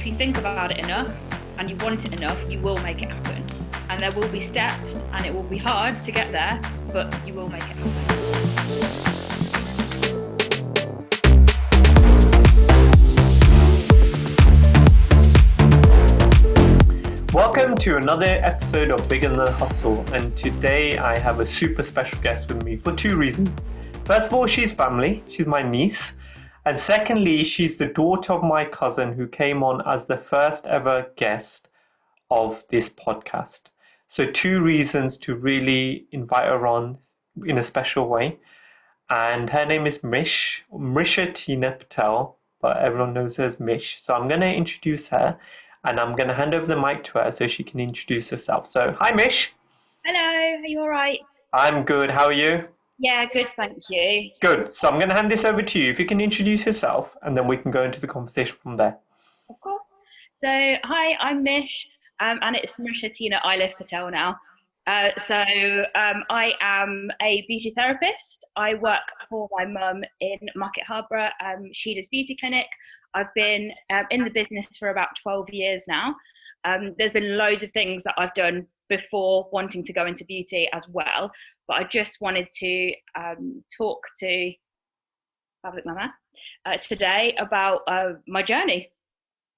if you think about it enough and you want it enough, you will make it happen. And there will be steps and it will be hard to get there, but you will make it happen. Welcome to another episode of Bigger Than the Hustle, and today I have a super special guest with me for two reasons. First of all, she's family, she's my niece, and secondly, she's the daughter of my cousin who came on as the first ever guest of this podcast. So two reasons to really invite her on in a special way, and her name is Mriesha-Tina Patel, but everyone knows her as Mish. So I'm going to introduce her. And I'm going to hand over the mic to her so she can introduce herself. So, hi, Mish. Hello, are you all right? I'm good. How are you? Yeah, good, thank you. Good. So I'm going to hand this over to you. If you can introduce yourself, and then we can go into the conversation from there. Of course. So, hi, I'm Mish, and it's Mriesha-Tina Iliffe-Patel now. I am a beauty therapist. I work for my mum in Market Harborough. She does beauty clinic. I've been in the business for about 12 years now. There's been loads of things that I've done before wanting to go into beauty as well, but I just wanted to talk to Public Mama today about my journey.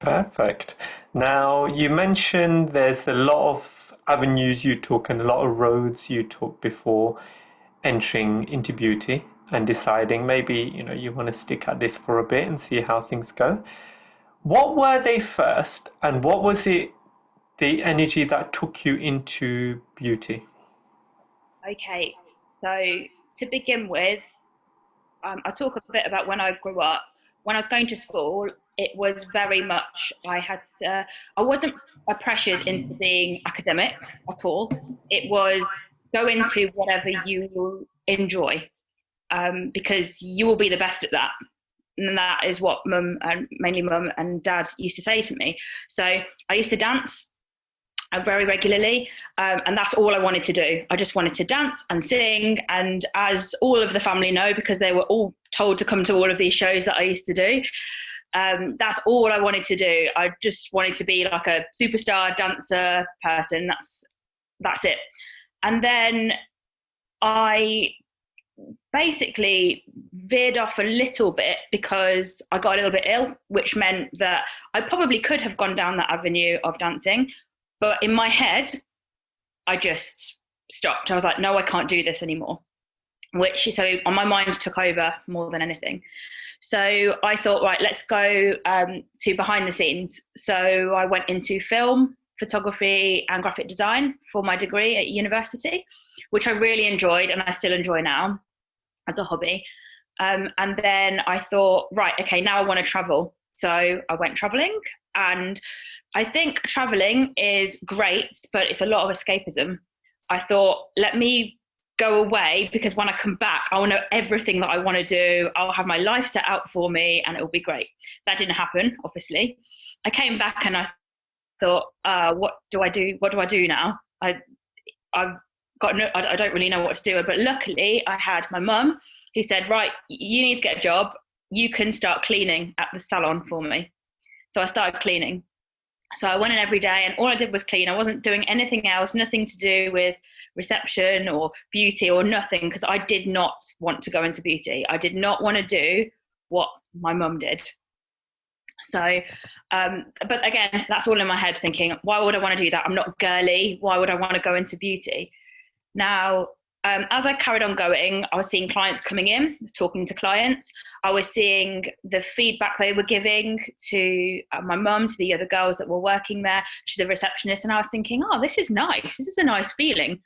Perfect. Now, you mentioned there's a lot of avenues you took and a lot of roads you took before entering into beauty and deciding maybe, you want to stick at this for a bit and see how things go. What were they first, and what was it, the energy that took you into beauty? Okay, so to begin with, I'll talk a bit about when I grew up. When I was going to school, it was very much, I wasn't pressured into being academic at all. It was go into whatever you enjoy. Because you will be the best at that. And that is what mainly mum and dad used to say to me. So I used to dance very regularly, and that's all I wanted to do. I just wanted to dance and sing, and as all of the family know, because they were all told to come to all of these shows that I used to do, that's all I wanted to do. I just wanted to be like a superstar dancer person. That's it. And then I basically veered off a little bit because I got a little bit ill, which meant that I probably could have gone down that avenue of dancing, but in my head I just stopped. I was like, no, I can't do this anymore, so on my mind took over more than anything. So I thought, right, let's go to behind the scenes. So I went into film, photography and graphic design for my degree at university, which I really enjoyed and I still enjoy now as a hobby. And then I thought, right, okay, now I want to travel. So I went traveling, and I think traveling is great, but it's a lot of escapism. I thought, let me go away, because when I come back, I will know everything that I want to do. I'll have my life set out for me and it'll be great. That didn't happen, obviously. I came back and I thought, what do I do? What do I do now? I don't really know what to do. But luckily I had my mum who said, right, you need to get a job. You can start cleaning at the salon for me. So I started cleaning. So I went in every day and all I did was clean. I wasn't doing anything else, nothing to do with reception or beauty or nothing, because I did not want to go into beauty. I did not want to do what my mum did. So, but again, that's all in my head thinking, why would I want to do that? I'm not girly. Why would I want to go into beauty? Now, as I carried on going, I was seeing clients coming in, talking to clients. I was seeing the feedback they were giving to my mum, to the other girls that were working there, to the receptionist. And I was thinking, oh, this is nice. This is a nice feeling,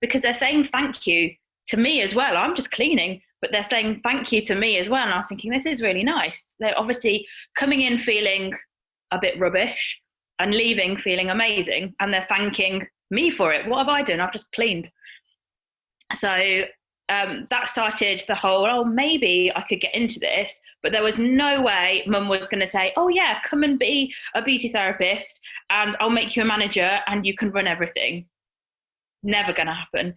because they're saying thank you to me as well. I'm just cleaning, but they're saying thank you to me as well. And I'm thinking, this is really nice. They're obviously coming in feeling a bit rubbish and leaving feeling amazing. And they're thanking me for it. What have I done? I've just cleaned. So that started the whole, oh, maybe I could get into this. But there was no way mum was going to say, oh yeah, come and be a beauty therapist and I'll make you a manager and you can run everything. Never going to happen.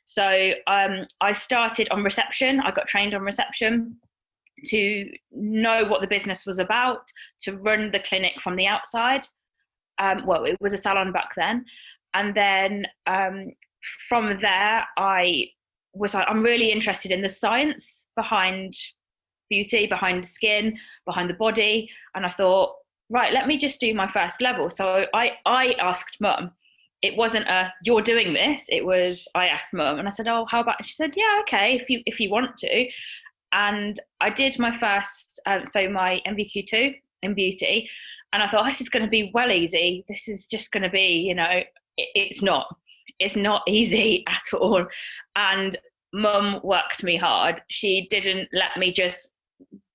So I started on reception. I got trained on reception. to know what the business was about, to run the clinic from the outside. Well, it was a salon back then. And then from there, I was like, I'm really interested in the science behind beauty, behind the skin, behind the body. And I thought, right, let me just do my first level. So I asked mum. It wasn't a, you're doing this. It was, I asked mum and I said, oh, how about, she said, yeah, okay, if you want to. And I did my first, so my MVQ2 in beauty. And I thought, this is going to be well easy. This is just going to be, you know, it's not easy at all. And mum worked me hard. She didn't let me just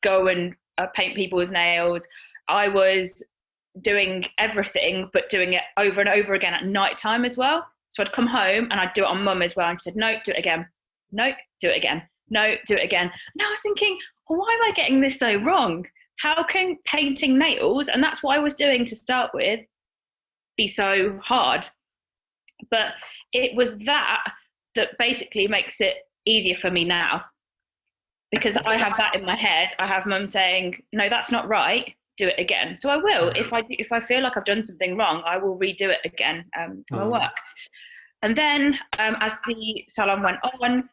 go and paint people's nails. I was doing everything, but doing it over and over again at night time as well. So I'd come home and I'd do it on mum as well. And she said, no, do it again. No, do it again. No, do it again. And I was thinking, why am I getting this so wrong? How can painting nails, and that's what I was doing to start with, be so hard? But it was that basically makes it easier for me now, because I have that in my head. I have mum saying, no, that's not right, do it again. So I will. If I feel like I've done something wrong, I will redo it again in my work. And then as the salon went on,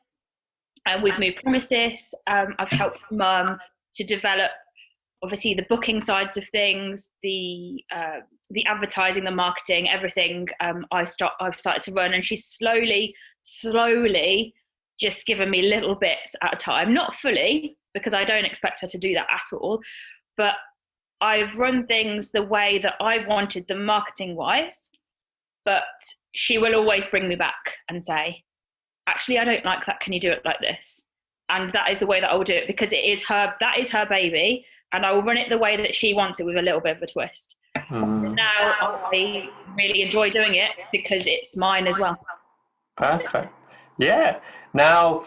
we've moved premises. I've helped mum to develop, obviously, the booking sides of things, the advertising, the marketing, everything. I've started to run, and she's slowly just given me little bits at a time, not fully, because I don't expect her to do that at all, but I've run things the way that I wanted them marketing wise. But she will always bring me back and say, actually, I don't like that. Can you do it like this? And that is the way that I will do it, because that is her baby. And I will run it the way that she wants it, with a little bit of a twist. Now I really enjoy doing it because it's mine as well. Perfect. Yeah. Now,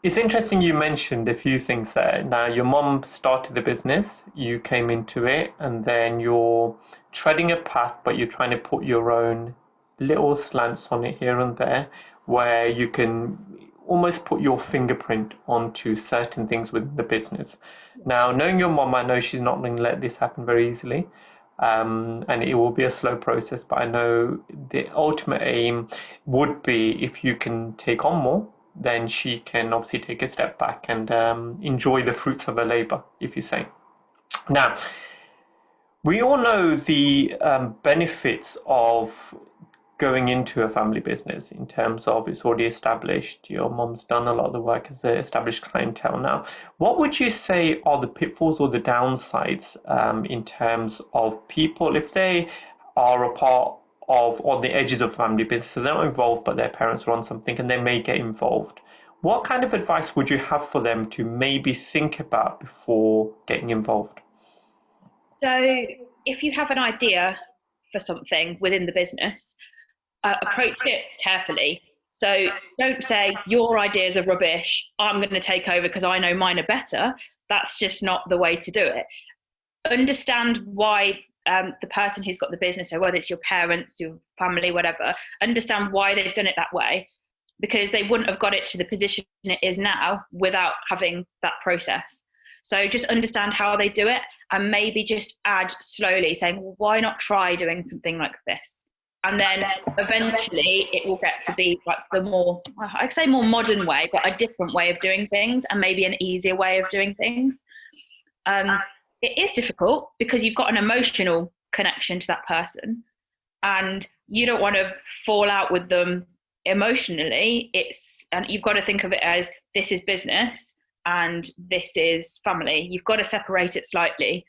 it's interesting you mentioned a few things there. Now, your mom started the business, you came into it, and then you're treading a path, but you're trying to put your own little slants on it here and there, where you can almost put your fingerprint onto certain things within the business. Now, knowing your mom, I know she's not going to let this happen very easily. And it will be a slow process, but I know the ultimate aim would be, if you can take on more, then she can obviously take a step back and enjoy the fruits of her labor, if you say. Now, we all know the benefits of going into a family business, in terms of it's already established. Your mom's done a lot of the work as an established clientele now. What would you say are the pitfalls or the downsides in terms of people, if they are a part of, on the edges of family business, so they're not involved, but their parents run something and they may get involved? What kind of advice would you have for them to maybe think about before getting involved? So if you have an idea for something within the business, approach it carefully. So don't say, your ideas are rubbish, I'm going to take over because I know mine are better. That's just not the way to do it. Understand why the person who's got the business, so whether it's your parents, your family, whatever, understand why they've done it that way, because they wouldn't have got it to the position it is now without having that process. So just understand how they do it, and maybe just add slowly, saying, well, why not try doing something like this? And then eventually it will get to be like the more, I'd say more modern way, but a different way of doing things, and maybe an easier way of doing things. It is difficult because you've got an emotional connection to that person, and you don't want to fall out with them emotionally. And you've got to think of it as, this is business and this is family. You've got to separate it slightly.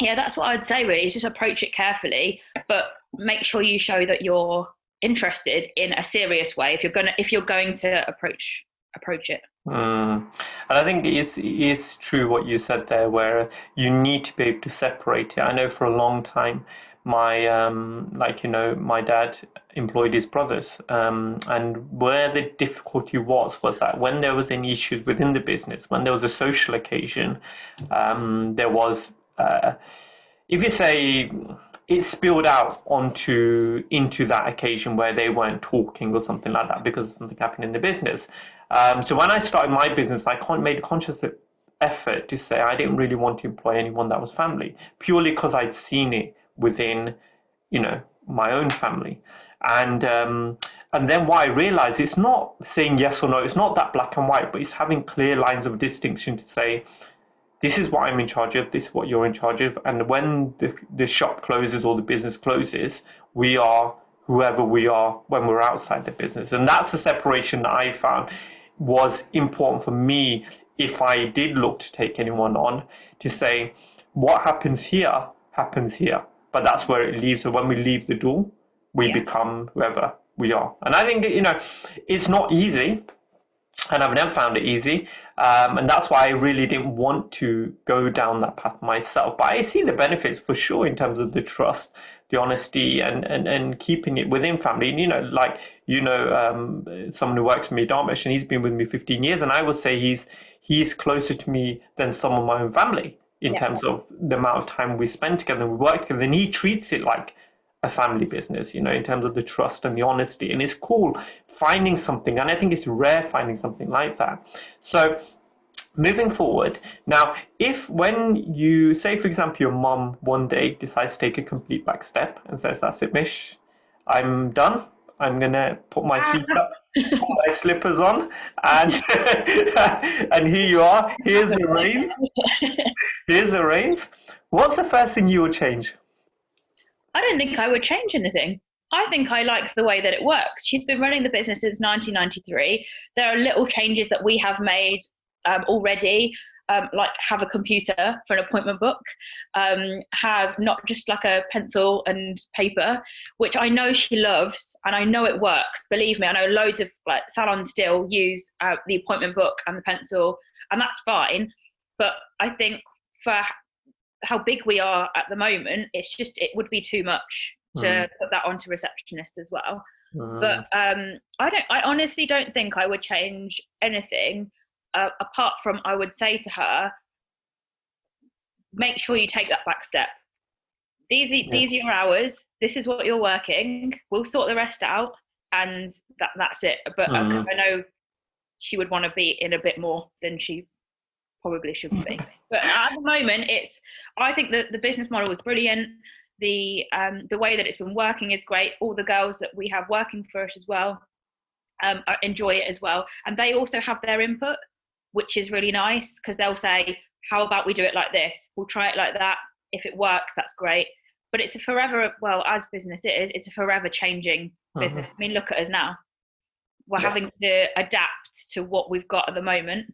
Yeah, that's what I'd say really, is just approach it carefully, but make sure you show that you're interested in a serious way if you're going to approach it. And I think it is true what you said there, where you need to be able to separate it. I know for a long time, my my dad employed his brothers, and where the difficulty was that when there was any issues within the business, when there was a social occasion, there was if you say, it spilled out into that occasion where they weren't talking or something like that because something happened in the business. So when I started my business, I made a conscious effort to say I didn't really want to employ anyone that was family, purely because I'd seen it within, my own family. And then what I realized, it's not saying yes or no, it's not that black and white, but it's having clear lines of distinction to say, this is what I'm in charge of, this is what you're in charge of. And when the shop closes or the business closes, we are whoever we are when we're outside the business. And that's the separation that I found was important for me if I did look to take anyone on, to say, what happens here happens here. But that's where it leaves. So when we leave the door, we become whoever we are. And I think, it's not easy. And I've never found it easy. And that's why I really didn't want to go down that path myself. But I see the benefits for sure in terms of the trust, the honesty, and keeping it within family. And, someone who works for me, Dharmesh, and he's been with me 15 years. And I would say he's closer to me than some of my own family in terms of the amount of time we spend together and we work together. And he treats it like a family business, in terms of the trust and the honesty. And it's cool finding something, and I think it's rare finding something like that. So moving forward, now, when you say, for example, your mom one day decides to take a complete back step and says, that's it, Mish, I'm done. I'm going to put my feet up, put my slippers on, and and here you are. Here's the reins. Here's the reins. What's the first thing you would change? I don't think I would change anything. I think I like the way that it works. She's been running the business since 1993. There are little changes that we have made already, like have a computer for an appointment book, have not just like a pencil and paper, which I know she loves and I know it works. Believe me, I know loads of salons still use the appointment book and the pencil, and that's fine. But I think for how big we are at the moment, it would be too much to put that onto receptionists as well. But I honestly don't think I would change anything, apart from I would say to her, make sure you take that back step. These are your hours. This is what you're working. We'll sort the rest out, and that's it. But I know she would want to be in a bit more than she probably should be. But at the moment, I think that the business model is brilliant. The way that it's been working is great. All the girls that we have working for us as well enjoy it as well, and they also have their input, which is really nice, because they'll say, how about we do it like this? We'll try it like that. If it works, that's great. But it's a forever, as business it's a forever changing business. I mean, look at us now. We're having to adapt to what we've got at the moment,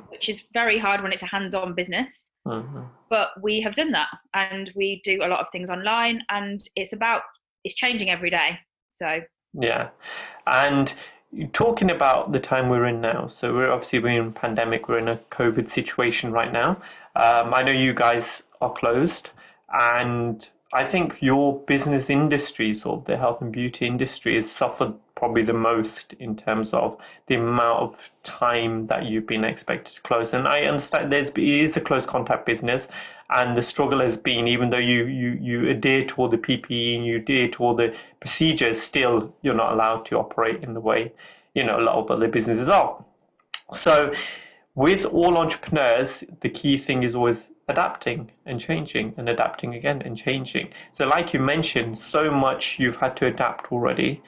which is very hard when it's a hands-on business. But we have done that, and we do a lot of things online, and it's changing every day. So and talking about the time we're in now, so we're in a pandemic, we're in a COVID situation right now. I know you guys are closed, and I think your business industry, sort of the health and beauty industry, has suffered probably the most in terms of the amount of time that you've been expected to close. And I understand it is a close contact business, and the struggle has been, even though you adhere to all the PPE and you adhere to all the procedures, still you're not allowed to operate in the way a lot of other businesses are. So with all entrepreneurs, the key thing is always adapting and changing and adapting again and changing. So like you mentioned, so much you've had to adapt already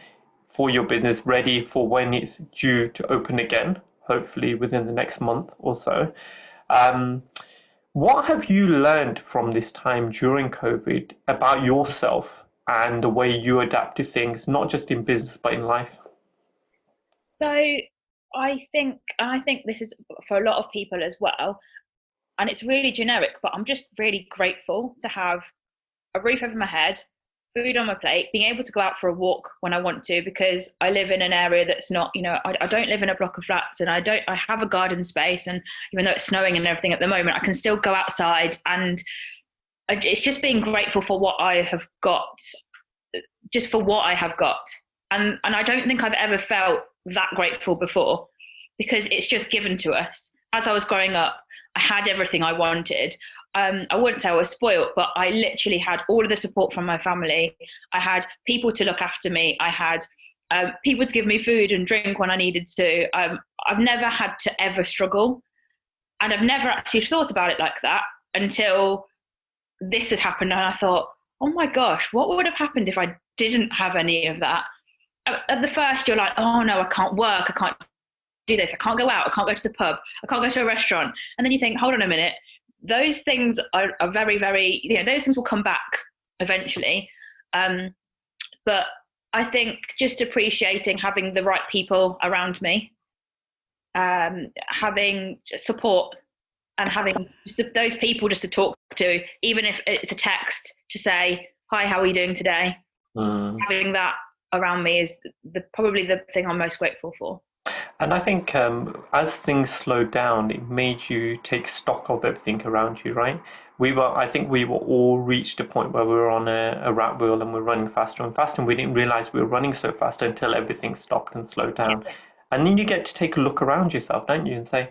for your business, ready for when it's due to open again, hopefully within the next month or so. What have you learned from this time during COVID about yourself and the way you adapt to things, not just in business, but in life? So I think this is for a lot of people as well, and it's really generic, but I'm just really grateful to have a roof over my head, food on my plate, being able to go out for a walk when I want to, because I live in an area that's not, I don't live in a block of flats, and I have a garden space, and even though it's snowing and everything at the moment, I can still go outside, and it's just being grateful for what I have got, just for what I have got. And I don't think I've ever felt that grateful before, because it's just given to us. As I was growing up, I had everything I wanted. I wouldn't say I was spoiled, but I literally had all of the support from my family. I had people to look after me. I had people to give me food and drink when I needed to. I've never had to ever struggle. And I've never actually thought about it like that until this had happened. And I thought, oh my gosh, what would have happened if I didn't have any of that? At the first, you're like, oh no, I can't work. I can't do this. I can't go out. I can't go to the pub. I can't go to a restaurant. And then you think, hold on a minute. Those things are very, very, those things will come back eventually. But I think just appreciating having the right people around me, having support, and having just those people just to talk to, even if it's a text to say, hi, how are you doing today? Having that around me is probably the thing I'm most grateful for. And I think as things slowed down, it made you take stock of everything around you, right? I think we were all reached a point where we were on a rat wheel and we're running faster and faster, and we didn't realize we were running so fast until everything stopped and slowed down. And then you get to take a look around yourself, don't you, and say,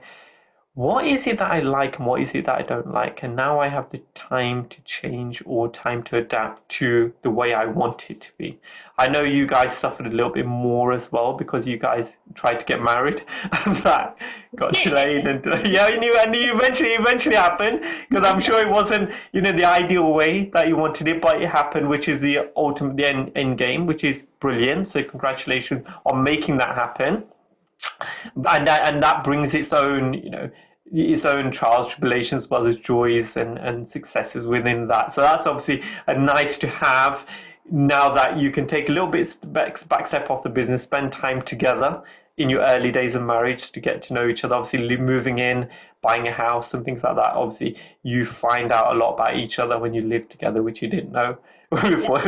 what is it that I like and what is it that I don't like? And now I have the time to change or time to adapt to the way I want it to be. I know you guys suffered a little bit more as well because you guys tried to get married and that got delayed. And yeah, I knew eventually happened, because I'm sure it wasn't, the ideal way that you wanted it, but it happened, which is the ultimate, the end game, which is brilliant. So congratulations on making that happen. And that brings its own, its own trials, tribulations, as well as joys and successes within that. So that's obviously a nice to have now that you can take a little bit back step off the business, spend time together in your early days of marriage to get to know each other. Obviously, moving in, buying a house and things like that. Obviously, you find out a lot about each other when you live together, which you didn't know before.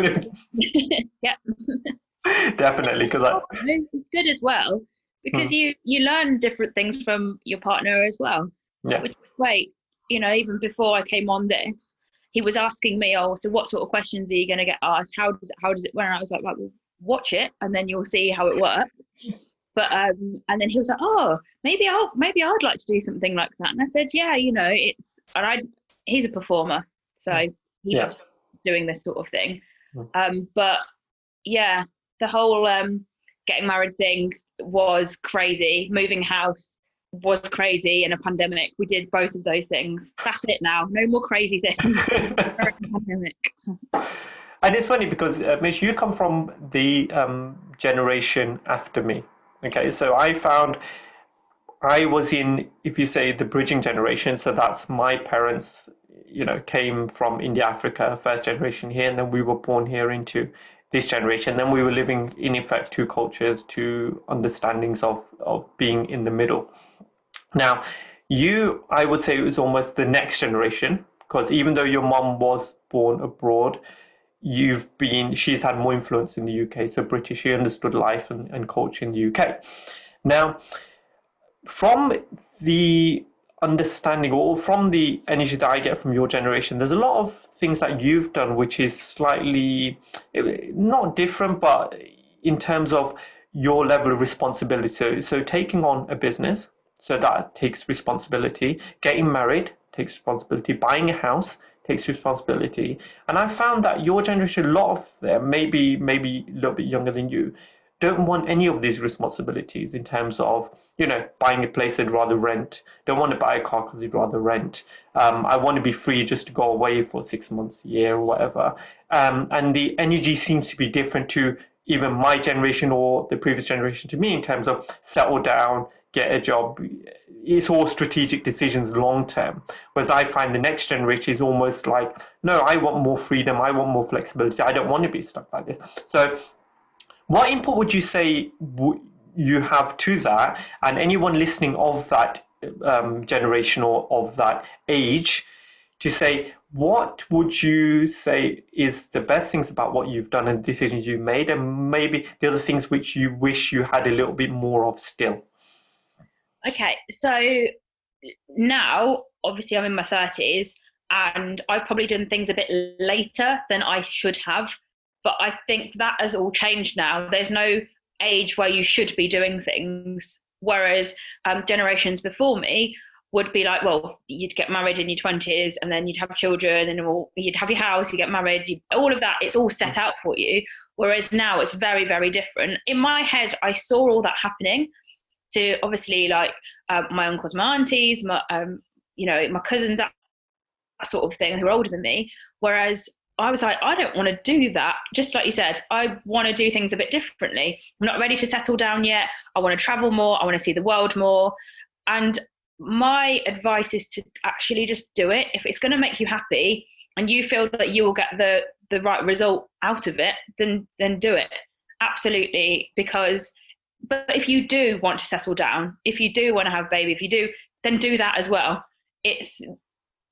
Yeah. Definitely, because it's good as well. Because you learn different things from your partner as well, which is great. Even before I came on this, he was asking me, "Oh, so what sort of questions are you going to get asked? How does it?" When I was like, "Well, watch it, and then you'll see how it works." But and then he was like, "Oh, maybe I'd like to do something like that." And I said, "Yeah, he's a performer, so he loves doing this sort of thing." But yeah, the whole getting married thing was crazy. Moving house was crazy in a pandemic. We did both of those things. That's it now. No more crazy things. Pandemic. And it's funny because, Mish, you come from the generation after me. Okay, so I was in, if you say, the bridging generation. So that's my parents, came from India, Africa, first generation here, and then we were born here into this generation. Then we were living in effect two cultures, two understandings of being in the middle. Now, I would say it was almost the next generation, because even though your mom was born abroad, she's had more influence in the UK, so British, she understood life and culture in the UK. Now, from the understanding or from the energy that I get from your generation, there's a lot of things that you've done which is slightly not different, but in terms of your level of responsibility. So taking on a business, so that takes responsibility. Getting married takes responsibility. Buying a house takes responsibility. And I found that your generation, a lot of them, maybe a little bit younger than you, don't want any of these responsibilities in terms of, buying a place they'd rather rent. Don't want to buy a car because they'd rather rent. I want to be free just to go away for 6 months, a year, or whatever. And the energy seems to be different to even my generation or the previous generation to me in terms of settle down, get a job. It's all strategic decisions long term. Whereas I find the next generation is almost like, no, I want more freedom. I want more flexibility. I don't want to be stuck like this. So what input would you say you have to that? And anyone listening of that generation or of that age, to say, what would you say is the best things about what you've done and the decisions you made, and maybe the other things which you wish you had a little bit more of still? Okay, so now, obviously I'm in my 30s and I've probably done things a bit later than I should have. But I think that has all changed now. There's no age where you should be doing things. Whereas generations before me would be like, well, you'd get married in your 20s and then you'd have children and you'd have your house, you get married, all of that, it's all set out for you. Whereas now it's very, very different. In my head, I saw all that happening to obviously like my uncles, my aunties, my cousins, that sort of thing, who are older than me. Whereas I was like, I don't want to do that. Just like you said, I want to do things a bit differently. I'm not ready to settle down yet. I want to travel more. I want to see the world more. And my advice is to actually just do it. If it's going to make you happy and you feel that you will get the right result out of it, then do it. Absolutely. But if you do want to settle down, if you do want to have a baby, if you do, then do that as well. It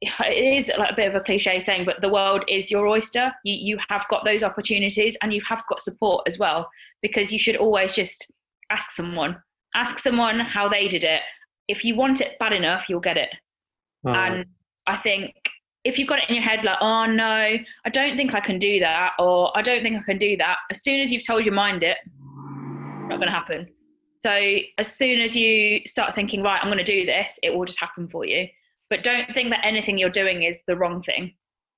is like a bit of a cliche saying, but the world is your oyster. You have got those opportunities, and you have got support as well, because you should always just ask someone how they did it. If you want it bad enough, you'll get it. And I think if you've got it in your head like, oh no, I don't think I can do that, or I don't think I can do that, as soon as you've told your mind it, not going to happen. So as soon as you start thinking, right, I'm going to do this, it will just happen for you. But don't think that anything you're doing is the wrong thing.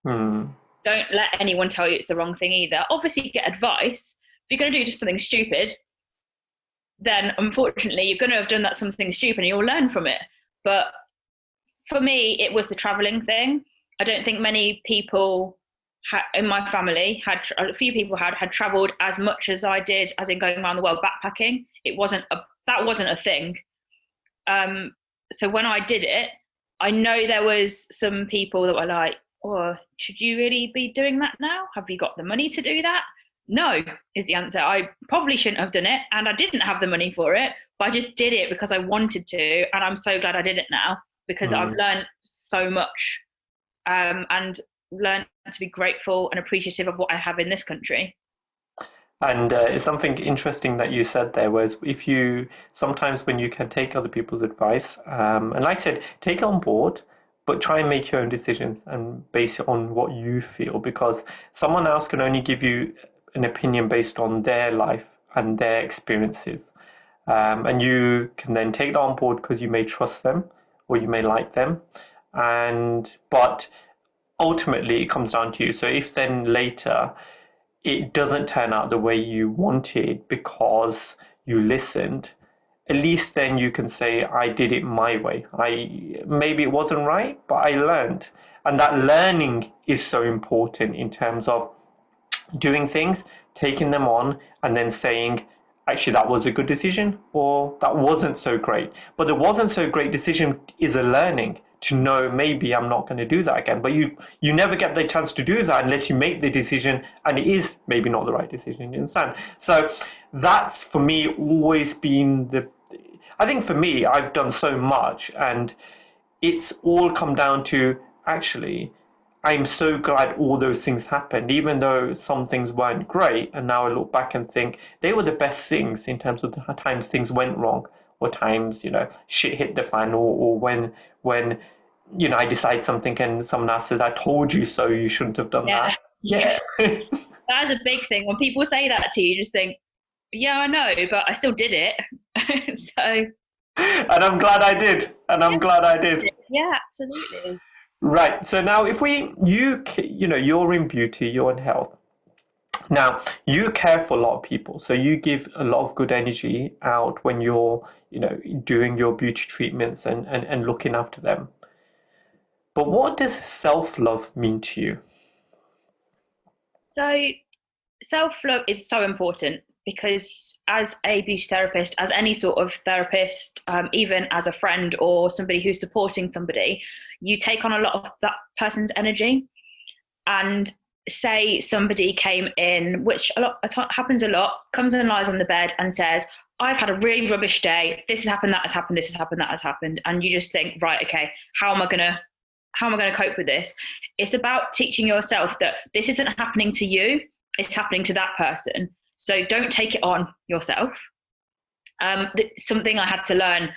Don't let anyone tell you it's the wrong thing either. Obviously, get advice. If you're going to do just something stupid, then unfortunately you're going to have done that something stupid and you'll learn from it. But for me, it was the traveling thing. I don't think many people in my family a few people had traveled as much as I did, as in going around the world backpacking. That wasn't a thing. So when I did it, I know there was some people that were like, oh, should you really be doing that now? Have you got the money to do that? No, is the answer. I probably shouldn't have done it, and I didn't have the money for it, but I just did it because I wanted to, and I'm so glad I did it now, because I've learned so much, and learned to be grateful and appreciative of what I have in this country. And it's something interesting that you said there was, sometimes when you can take other people's advice, and like I said, take it on board, but try and make your own decisions and base it on what you feel, because someone else can only give you an opinion based on their life and their experiences. And you can then take that on board because you may trust them or you may like them. But ultimately it comes down to you. So if then later it doesn't turn out the way you wanted because you listened, at least then you can say, I did it my way. Maybe it wasn't right, but I learned. And that learning is so important in terms of doing things, taking them on, and then saying, actually, that was a good decision, or that wasn't so great. But the wasn't so great decision is a learning to know, maybe I'm not going to do that again. But you never get the chance to do that unless you make the decision and it is maybe not the right decision, you understand? So that's, for me, always been I think for me, I've done so much, and it's all come down to, actually, I'm so glad all those things happened, even though some things weren't great. And now I look back and think they were the best things in terms of the times things went wrong, or times, shit hit the fan, or when I decide something and someone else says, I told you so, you shouldn't have done that. Yeah. That's a big thing. When people say that to you, you just think, yeah, I know, but I still did it. So. And I'm glad I did. Yeah, absolutely. Right. So now if you're in beauty, you're in health. Now, you care for a lot of people. So you give a lot of good energy out when you're, doing your beauty treatments and looking after them. But what does self-love mean to you? So self-love is so important, because as a beauty therapist, as any sort of therapist, even as a friend or somebody who's supporting somebody, you take on a lot of that person's energy. And say somebody came in, which happens a lot, comes and lies on the bed and says, I've had a really rubbish day. This has happened, that has happened, this has happened, that has happened. And you just think, right, okay, how am I going to cope with this? It's about teaching yourself that this isn't happening to you, it's happening to that person. So don't take it on yourself. Something I had to learn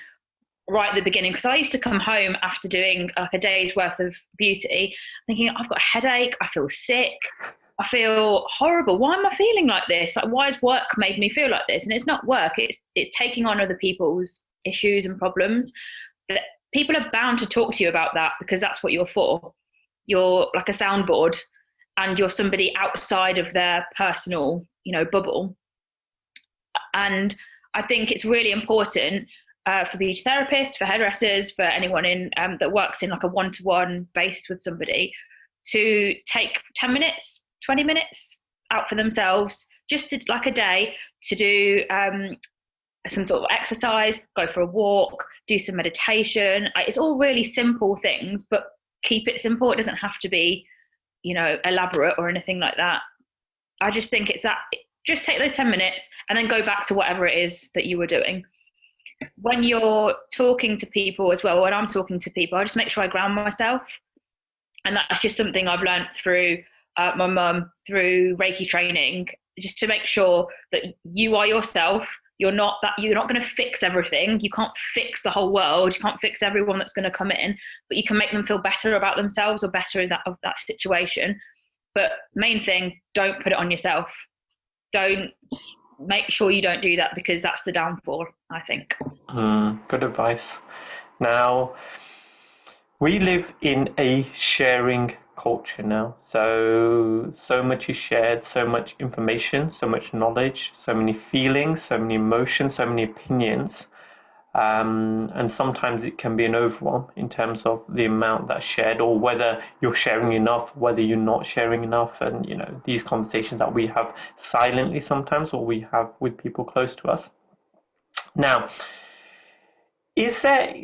right at the beginning, because I used to come home after doing like a day's worth of beauty thinking, I've got a headache, I feel sick, I feel horrible. Why am I feeling like this? Like, why has work made me feel like this? And it's not work, it's taking on other people's issues and problems. But people are bound to talk to you about that, because that's what you're for. You're like a soundboard, and you're somebody outside of their personal, bubble. And I think it's really important for beauty therapists, for hairdressers, for anyone in that works in like a one-to-one basis with somebody, to take 10 minutes, 20 minutes out for themselves, just to, like a day, to do some sort of exercise, go for a walk, do some meditation. It's all really simple things, but keep it simple. It doesn't have to be, elaborate or anything like that. I just think it's that, just take those 10 minutes and then go back to whatever it is that you were doing. When you're talking to people as well, when I'm talking to people, I just make sure I ground myself. And that's just something I've learned through my mum, through Reiki training, just to make sure that you are yourself. You're not going to fix everything. You can't fix the whole world. You can't fix everyone that's going to come in, but you can make them feel better about themselves or better of that situation. But main thing, don't put it on yourself. Don't make sure you don't do that, because that's the downfall, I think. Good advice. Now, we live in a sharing culture now. So much is shared, so much information, so much knowledge, so many feelings, so many emotions, so many opinions. And sometimes it can be an overwhelm in terms of the amount that's shared, or whether you're sharing enough, whether you're not sharing enough. And, these conversations that we have silently sometimes, or we have with people close to us. Now, is there,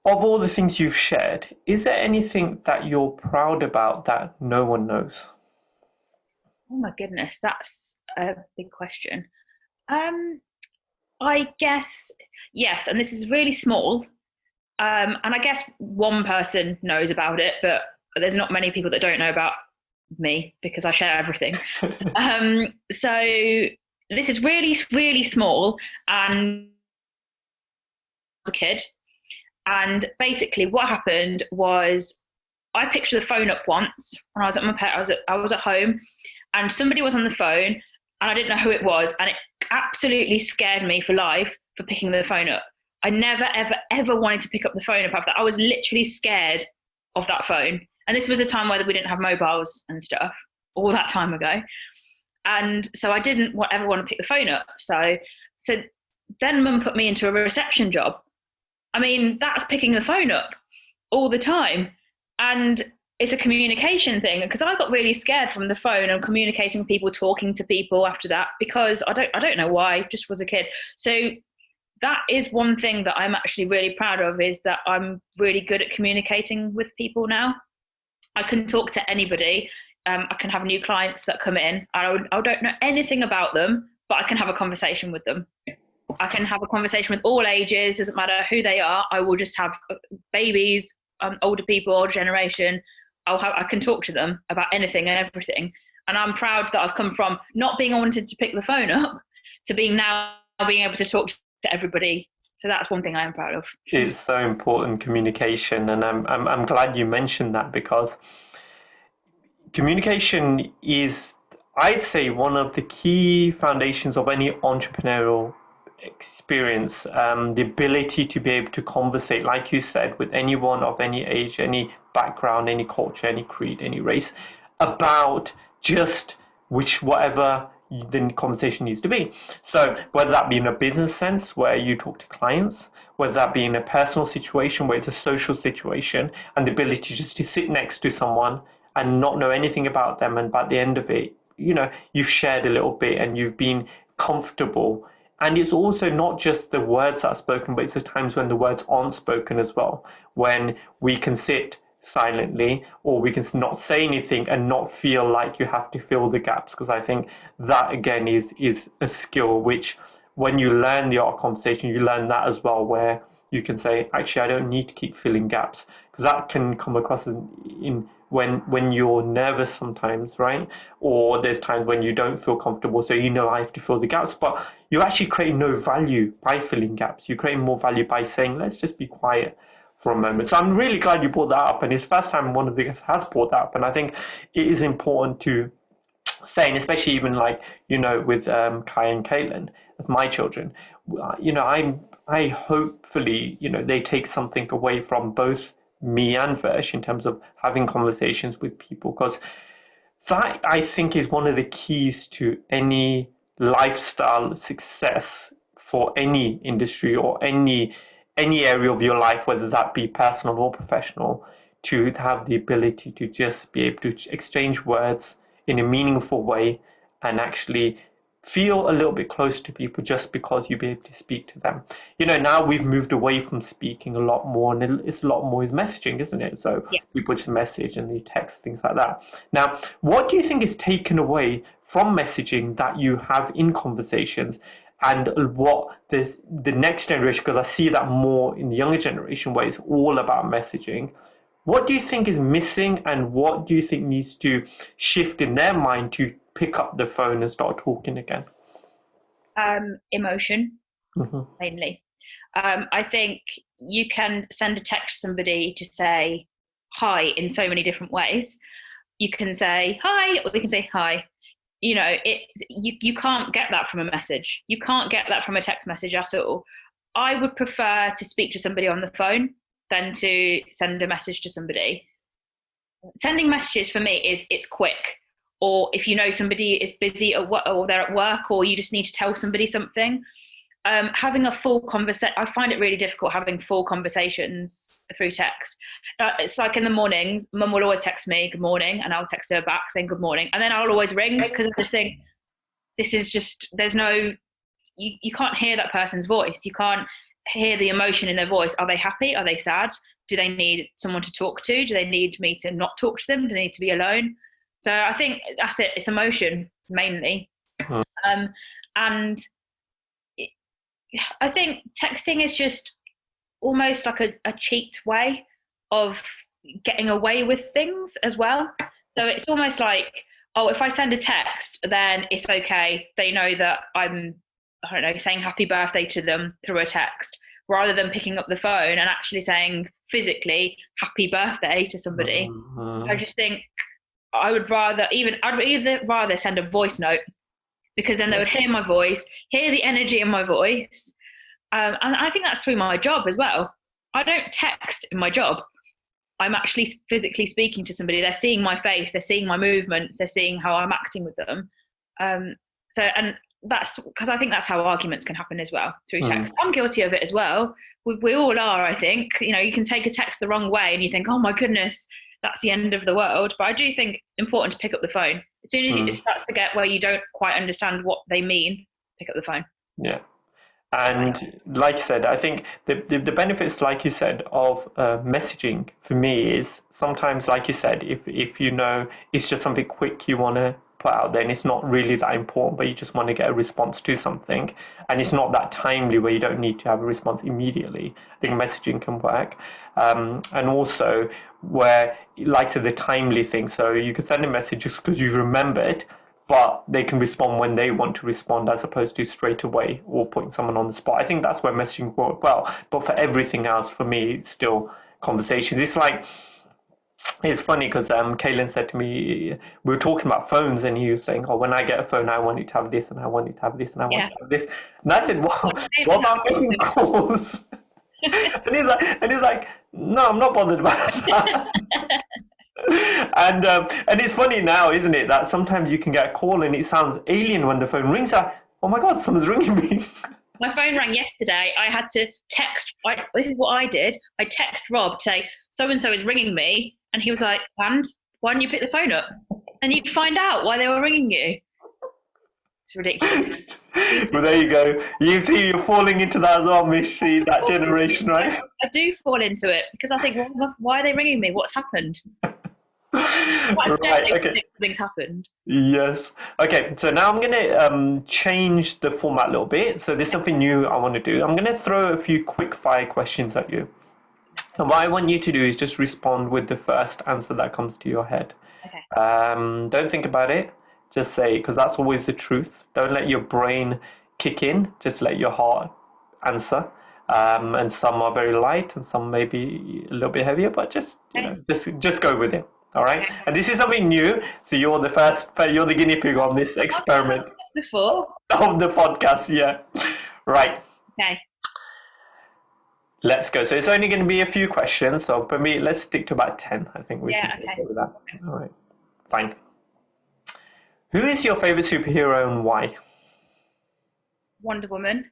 of all the things you've shared, is there anything that you're proud about that no one knows? Oh my goodness, that's a big question. I guess, yes, and this is really small. And I guess one person knows about it, but there's not many people that don't know about me, because I share everything. So this is really, really small. And as a kid, and basically what happened was, I picked the phone up once when I was at I was at home, and somebody was on the phone and I didn't know who it was, and it absolutely scared me for life for picking the phone up. I never, ever, ever wanted to pick up the phone up after that. I was literally scared of that phone. And this was a time where we didn't have mobiles and stuff, all that time ago. And so I didn't ever want to pick the phone up. So then Mum put me into a reception job. I mean, that's picking the phone up all the time. And it's a communication thing, because I got really scared from the phone and communicating with people, talking to people after that, because I don't know why, just was a kid. So that is one thing that I'm actually really proud of, is that I'm really good at communicating with people now. I can talk to anybody. I can have new clients that come in. I don't know anything about them, but I can have a conversation with them. I can have a conversation with all ages, doesn't matter who they are. I will just have babies, older people, older generation. I can talk to them about anything and everything. And I'm proud that I've come from not being wanted to pick the phone up to being able to talk to everybody. So that's one thing I am proud of. It's so important, communication, and I'm glad you mentioned that, because communication is, I'd say, one of the key foundations of any entrepreneurial experience. The ability to be able to conversate, like you said, with anyone of any age, any background, any culture, any creed, any race, about just whatever the conversation needs to be. So whether that be in a business sense where you talk to clients, whether that be in a personal situation where it's a social situation, and the ability just to sit next to someone and not know anything about them, and by the end of it, you've shared a little bit and you've been comfortable. And it's also not just the words that are spoken, but it's the times when the words aren't spoken as well, when we can sit silently, or we can not say anything and not feel like you have to fill the gaps. Because I think that, again, is a skill which, when you learn the art of conversation, you learn that as well, where you can say, actually, I don't need to keep filling gaps, because that can come across as in when you're nervous sometimes, right? Or there's times when you don't feel comfortable, so I have to fill the gaps, but you actually create no value by filling gaps. You create more value by saying, let's just be quiet for a moment. So I'm really glad you brought that up, and it's the first time one of the guests has brought that up, and I think it is important to say, and especially even with Kai and Caitlin as my children, I hopefully they take something away from both me and Versh in terms of having conversations with people, because that, I think, is one of the keys to any lifestyle success for any industry or any area of your life, whether that be personal or professional, to have the ability to just be able to exchange words in a meaningful way and actually feel a little bit close to people just because you be able to speak to them. Now we've moved away from speaking a lot more, and it's a lot more is messaging, isn't it? So Yeah. people just message and they text, things like that. Now, what do you think is taken away from messaging that you have in conversations, and what the next generation, because I see that more in the younger generation where it's all about messaging. What do you think is missing, and what do you think needs to shift in their mind to pick up the phone and start talking again? Emotion, Mm-hmm. mainly. I think you can send a text to somebody to say hi in so many different ways. You can say hi, or you can say hi. You can't get that from a message. You can't get that from a text message at all. I would prefer to speak to somebody on the phone than to send a message to somebody. Sending messages for me it's quick, or if somebody is busy or they're at work, or you just need to tell somebody something. Having a full conversation, I find it really difficult having full conversations through text. It's like in the mornings, Mum will always text me good morning, and I'll text her back saying good morning, and then I'll always ring because I just think there's no, you can't hear that person's voice. You can't hear the emotion in their voice. Are they happy? Are they sad? Do they need someone to talk to? Do they need me to not talk to them? Do they need to be alone? So I think that's it. It's emotion mainly. And I think texting is just almost like a cheat way of getting away with things as well. So it's almost like, oh, if I send a text, then it's okay. They know that I'm, I don't know, saying happy birthday to them through a text, rather than picking up the phone and actually saying physically happy birthday to somebody. I just think I'd either rather send a voice note, because then they would hear my voice, hear the energy in my voice. And I think that's through my job as well. I don't text in my job. I'm actually physically speaking to somebody. They're seeing my face, they're seeing my movements, they're seeing how I'm acting with them. And that's because I think that's how arguments can happen as well, through text. I'm guilty of it as well. We all are, I think. You can take a text the wrong way and you think, oh my goodness, that's the end of the world. But I do think important to pick up the phone. As soon as it starts to get where you don't quite understand what they mean, pick up the phone. Yeah. And like you said, I think the benefits, like you said, of messaging for me is sometimes, like you said, if it's just something quick you want to put out there and it's not really that important, but you just want to get a response to something, and it's not that timely where you don't need to have a response immediately, I think messaging can work. And also where, like I said, the timely thing, so you could send a message just because you've remembered, but they can respond when they want to respond, as opposed to straight away or putting someone on the spot. I think that's where messaging works well. But for everything else, for me, it's still conversations. It's funny because Kaylin said to me, we were talking about phones, and he was saying, oh, when I get a phone, I want it to have this, and I want it to have this, and I want it to have this. And I said, well, what about making calls? and he's like, no, I'm not bothered about that. And it's funny now, isn't it, that sometimes you can get a call and it sounds alien when the phone rings. Like, oh my god, someone's ringing me. My phone rang yesterday. I had to text. This is what I did. I text Rob to say so and so is ringing me, and he was like, "And why didn't you pick the phone up?" And you'd find out why they were ringing you. It's ridiculous. Well, there you go. You're falling into that as well, Mish. See, that generation, right? I do fall into it because I think, well, why are they ringing me? What's happened? Right, okay. Things happened. Yes. Okay, so now I'm going to change the format a little bit. So there's something new I want to do. I'm going to throw a few quick fire questions at you. And what I want you to do is just respond with the first answer that comes to your head. Okay. Don't think about it. Just say, because that's always the truth. Don't let your brain kick in. Just let your heart answer. And some are very light and some may be a little bit heavier, but just go with it. All right, and this is something new, so you're the guinea pig on this experiment. Before of the podcast, yeah. Right. Okay. Let's go. So it's only going to be a few questions. So for me, let's stick to about 10. I think we should go with that. All right. Fine. Who is your favorite superhero and why? Wonder Woman.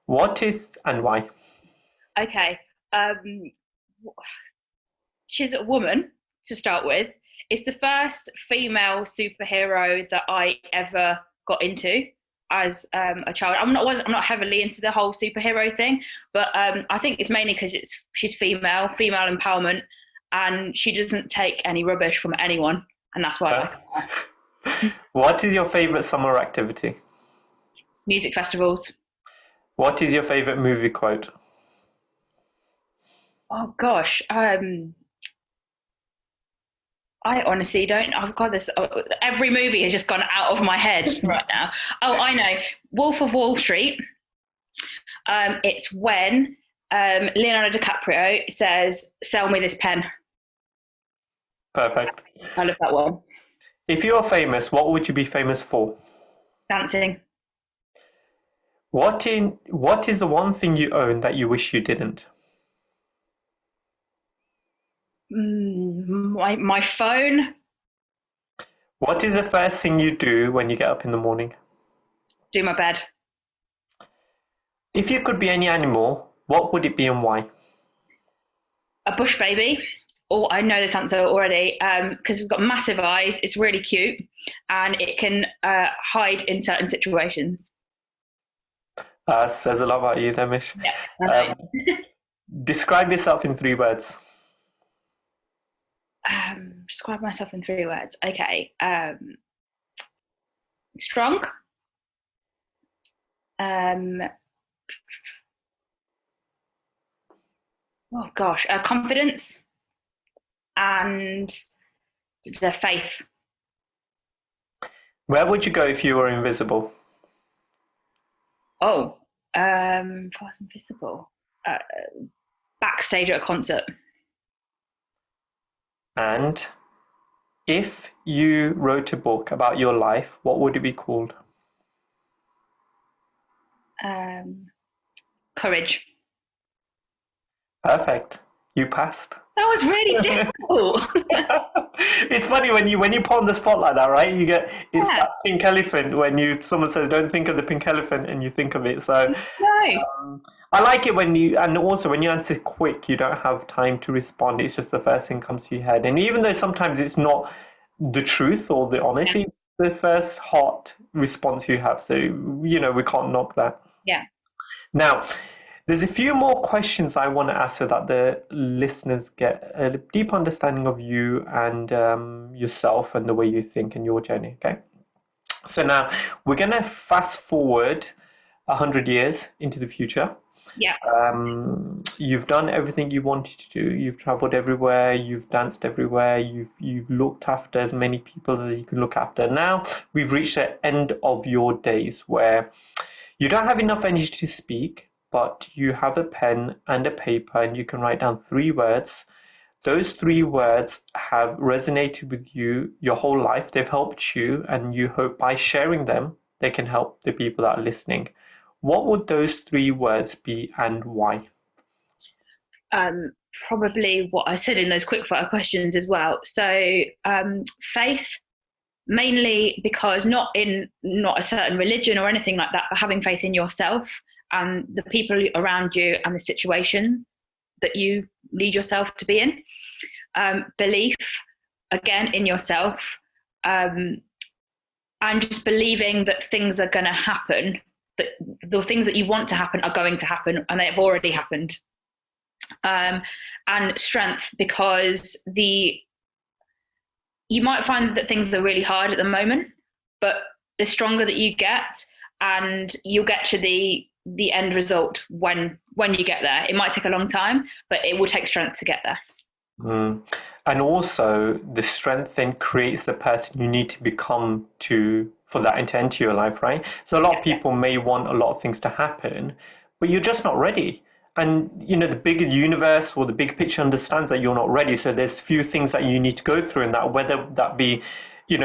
What is and why? Okay. Um, she's a woman to start with. It's the first female superhero that I ever got into as a child. I'm not heavily into the whole superhero thing, but I think it's mainly because she's female empowerment, and she doesn't take any rubbish from anyone, and that's why I like her. What is your favorite summer activity? Music festivals. What is your favorite movie quote? Oh gosh, I honestly don't. I've got this. Every movie has just gone out of my head right now. Oh, I know. Wolf of Wall Street. It's when Leonardo DiCaprio says, "Sell me this pen." Perfect. I love that one. If you are famous, what would you be famous for? Dancing. What is the one thing you own that you wish you didn't? My phone. What is the first thing you do when you get up in the morning? Do my bed. If you could be any animal, what would it be and why? A bush baby. Oh, I know this answer already. Because we've got massive eyes. It's really cute, and it can hide in certain situations. Says a lot about you there, Mish. Yeah. Describe yourself in 3 words. Describe myself in 3 words. Okay. Strong. Oh gosh, confidence and the faith. Where would you go if you were invisible? Oh, if I was invisible, backstage at a concert. And if you wrote a book about your life, what would it be called? Courage. Perfect. You passed. That was really difficult. It's funny when you put on the spot like that, right? You get Yeah. that pink elephant when someone says don't think of the pink elephant and you think of it. So No. I like it and also when you answer quick, you don't have time to respond. It's just the first thing comes to your head. And even though sometimes it's not the truth or the honesty, it's the first hot response you have. So we can't knock that. Yeah. Now, there's a few more questions I want to ask so that the listeners get a deep understanding of you and yourself and the way you think and your journey, okay? So now we're going to fast forward 100 years into the future. Yeah. You've done everything you wanted to do. You've traveled everywhere. You've danced everywhere. You've looked after as many people as you can look after. Now we've reached the end of your days where you don't have enough energy to speak, but you have a pen and a paper and you can write down 3 words. Those 3 words have resonated with you your whole life. They've helped you, and you hope by sharing them, they can help the people that are listening. What would those 3 words be and why? Probably what I said in those quickfire questions as well. So faith, mainly because not a certain religion or anything like that, but having faith in yourself and the people around you and the situations that you need yourself to be in. Belief, again, in yourself, and just believing that things are going to happen, that the things that you want to happen are going to happen, and they have already happened. And strength, because you might find that things are really hard at the moment, but the stronger that you get, and you'll get to the end result when you get there. It might take a long time, but it will take strength to get there. And also the strength then creates the person you need to become for that to enter your life, right? So a lot of people may want a lot of things to happen, but you're just not ready. And the bigger universe or the big picture understands that you're not ready. So there's few things that you need to go through, and that whether that be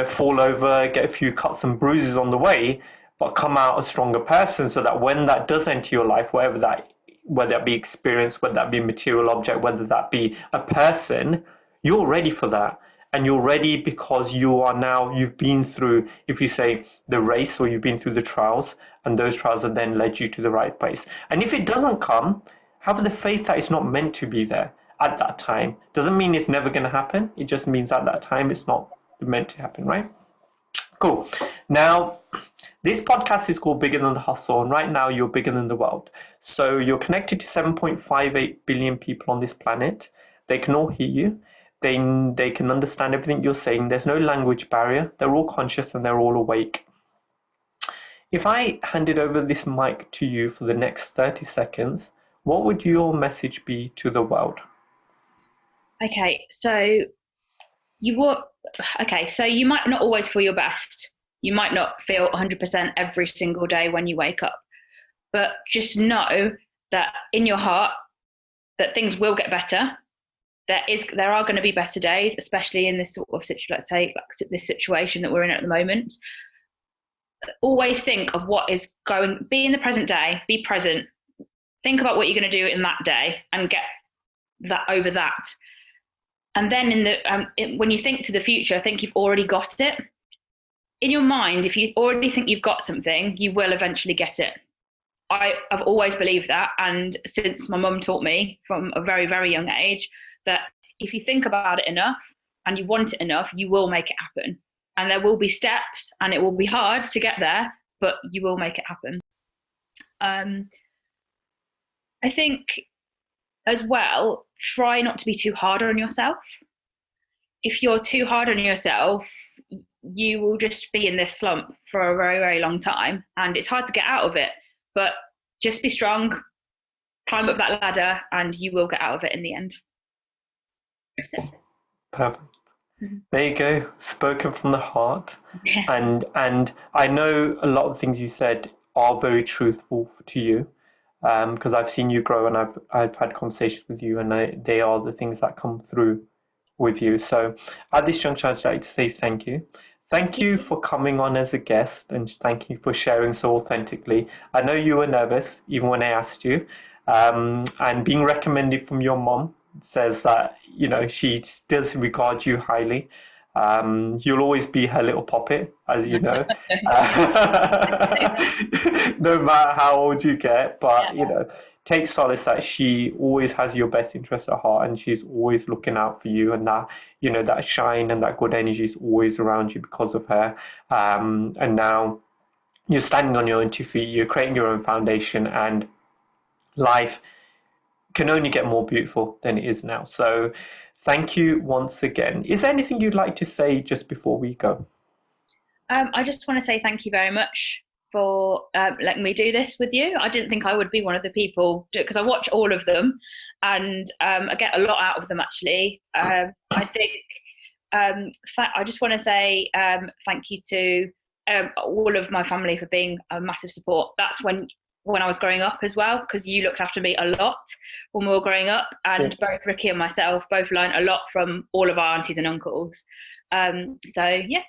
fall over, get a few cuts and bruises on the way, but come out a stronger person, so that when that does enter your life, whether that be experience, whether that be a material object, whether that be a person, you're ready for that. and you're ready because you've been through, if you say, the race, or you've been through the trials, and those trials have then led you to the right place. And if it doesn't come, have the faith that it's not meant to be there at that time. Doesn't mean it's never going to happen. It just means at that time it's not meant to happen, right? Cool. Now, this podcast is called Bigger Than the Hustle, and right now you're bigger than the world. So you're connected to 7.58 billion people on this planet. They can all hear you. They can understand everything you're saying. There's no language barrier. They're all conscious and they're all awake. If I handed over this mic to you for the next 30 seconds, what would your message be to the world? Okay, so you might not always feel your best. You might not feel 100% every single day when you wake up. But just know that in your heart that things will get better. There are going to be better days, especially in this sort of this situation that we're in at the moment. Always think of be in the present day, be present. Think about what you're going to do in that day and get that over that. And then when you think to the future, think you've already got it. In your mind, if you already think you've got something, you will eventually get it. I've always believed that. And since my mum taught me from a very, very young age that if you think about it enough and you want it enough, you will make it happen. And there will be steps and it will be hard to get there, but you will make it happen. I think as well, try not to be too hard on yourself. If you're too hard on yourself, you will just be in this slump for a very, very long time, and it's hard to get out of it. But just be strong, climb up that ladder, and you will get out of it in the end. Perfect. There you go, spoken from the heart. Yeah. And I know a lot of things you said are very truthful to you, because I've seen you grow and I've had conversations with you, and they are the things that come through with you. So at this juncture, I'd like to say thank you. Thank you for coming on as a guest, and thank you for sharing so authentically. I know you were nervous even when I asked you, and being recommended from your mom says that, she does regard you highly. You'll always be her little puppet, as you know, no matter how old you get. But, take solace that she always has your best interest at heart, and she's always looking out for you, and that, that shine and that good energy is always around you because of her. And now you're standing on your own 2 feet, you're creating your own foundation, and life can only get more beautiful than it is now. So thank you once again. Is there anything you'd like to say just before we go? I just want to say thank you very much for letting me do this with you. I didn't think I would be one of the people, because I watch all of them, and I get a lot out of them, actually. I think I just want to say thank you to all of my family for being a massive support. That's when I was growing up as well, because you looked after me a lot when we were growing up, and both Ricky and myself both learned a lot from all of our aunties and uncles.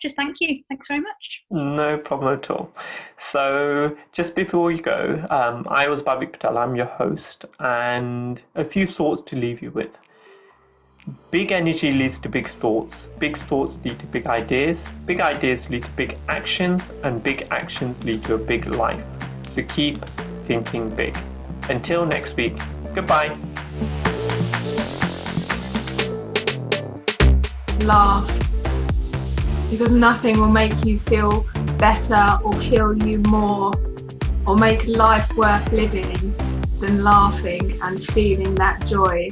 Just thank you. Thanks very much. No problem at all. So just before you go, I was Mriesha-Patel, I'm your host, and a few thoughts to leave you with. Big energy leads to big thoughts lead to big ideas lead to big actions, and big actions lead to a big life. So keep thinking big. Until next week, goodbye. Laugh, because nothing will make you feel better or heal you more or make life worth living than laughing and feeling that joy.